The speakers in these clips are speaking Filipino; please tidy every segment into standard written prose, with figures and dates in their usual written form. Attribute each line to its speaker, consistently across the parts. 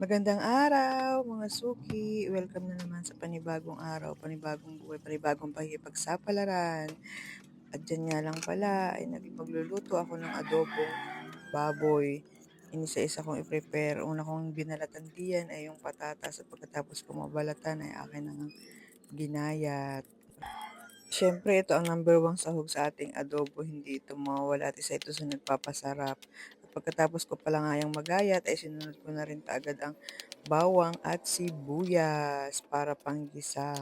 Speaker 1: Magandang araw mga suki! Welcome na naman sa panibagong araw, panibagong buhay, panibagong pakikipagsapalaran. At diyan nga lang pala ay magluluto ako ng adobong baboy. Inisa-isa kong i-prepare. Una kong binalatan diyan ay yung patatas at pagkatapos ko mabalatan ay akin nang ginayat. Siyempre ito ang number 1 sahog sa ating adobo, hindi ito mawawala at isa ito sa nagpapasarap. At pagkatapos ko pala nga yang magayat ay sinunod ko na rin kaagad ang bawang at sibuyas para panggisa.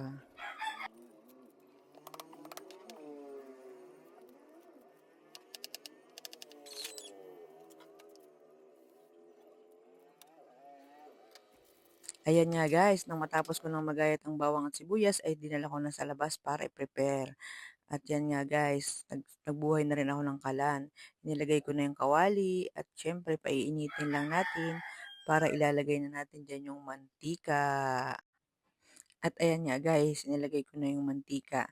Speaker 1: Ayan nga guys, nang matapos ko ng magayat ang bawang at sibuyas ay dinala ko na sa labas para i-prepare. At yan nga guys, nagbuhay na rin ako ng kalan. Nilagay ko na yung kawali at syempre paiinitin lang natin para ilalagay na natin dyan yung mantika. At ayan nga guys, nilagay ko na yung mantika.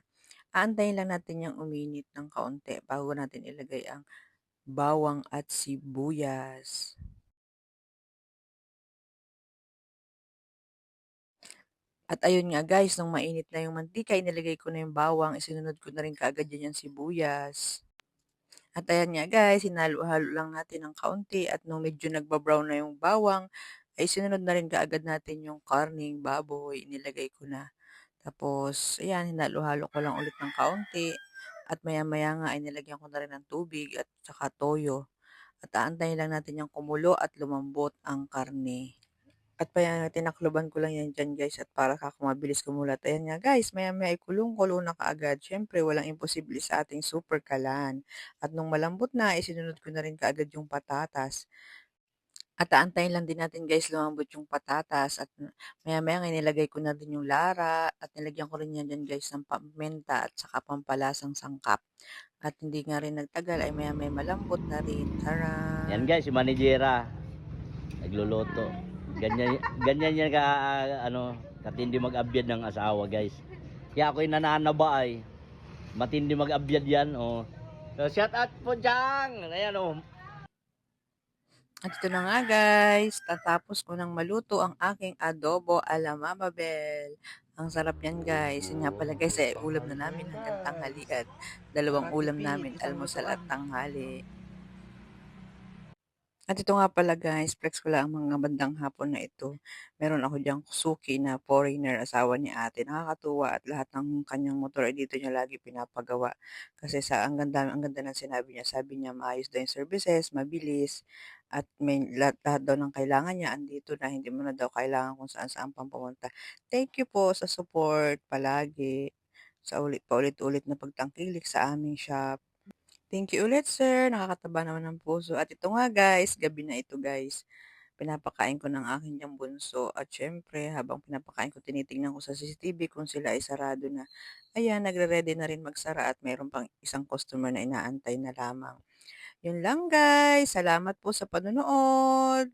Speaker 1: Aantayin lang natin yung uminit ng kaunti bago natin ilagay ang bawang at sibuyas. At ayun nga guys, nung mainit na yung mantika, inilagay ko na yung bawang, isinunod ko na rin kaagad yan yung sibuyas. At ayan nga guys, hinalo-halo lang natin ng kaunti at nung medyo nagba-brown na yung bawang, ay sinunod na rin kaagad natin yung karning baboy, inilagay ko na. Tapos, ayan, hinalo-halo ko lang ulit ng kaunti at maya-maya nga ay nilagyan ko na rin ng tubig at saka toyo. At aantayin lang natin yung kumulo at lumambot ang karne. At tinakloban ko lang yan dyan guys at para mabilis kumulat. Ayan nga guys, maya-maya ay kulong-kulo na kaagad. Siyempre, walang imposible sa ating super kalan. At nung malambot na, isinunod ko na rin kaagad yung patatas. At aantayin lang din natin guys lumambot yung patatas at maya-maya nga nilagay ko na din yung lara at nilagyan ko rin yan dyan guys ng paminta at saka pampalasang sangkap. At hindi nga rin nagtagal ay maya-maya malambot na rin.
Speaker 2: Yan
Speaker 1: Taran!
Speaker 2: guys, si Manijera nagluluto. Ganyan yan ka katindi mag-abyad ng asawa guys. Kaya ako'y nananaba ay matindi mag-abyad yan oh. So shout out po Jang. Ayan oh.
Speaker 1: At ito na nga guys, tatapos ko nang maluto ang aking adobo ala Mama Bell. Ang sarap niyan guys. Yun nga pala guys, ulam na namin hanggang tanghalian. Dalawang ulam namin, almusal at tanghali. At ito nga pala guys, flex ko lang ang mga bandang hapon na ito. Meron ako diyang suki na foreigner, asawa ni ate. Nakakatuwa at lahat ng kanyang motor ay dito niya lagi pinapagawa. Kasi ang ganda ng sinabi niya. Sabi niya maayos daw yung services, mabilis, at may lahat daw ng kailangan niya andito na, hindi mo na daw kailangan kung saan-saan pang pumunta. Thank you po sa support palagi sa paulit-ulit na pagtangkilik sa aming shop. Thank you ulit sir, nakakataba naman ng puso. At ito nga guys, gabi na ito guys. Pinapakain ko ng aking diyang bunso at syempre habang pinapakain ko tinitingnan ko sa CCTV kung sila ay sarado na. Ayan, nagre-ready na rin magsara at mayroon pang isang customer na inaantay na lamang. Yun lang guys, salamat po sa panonood.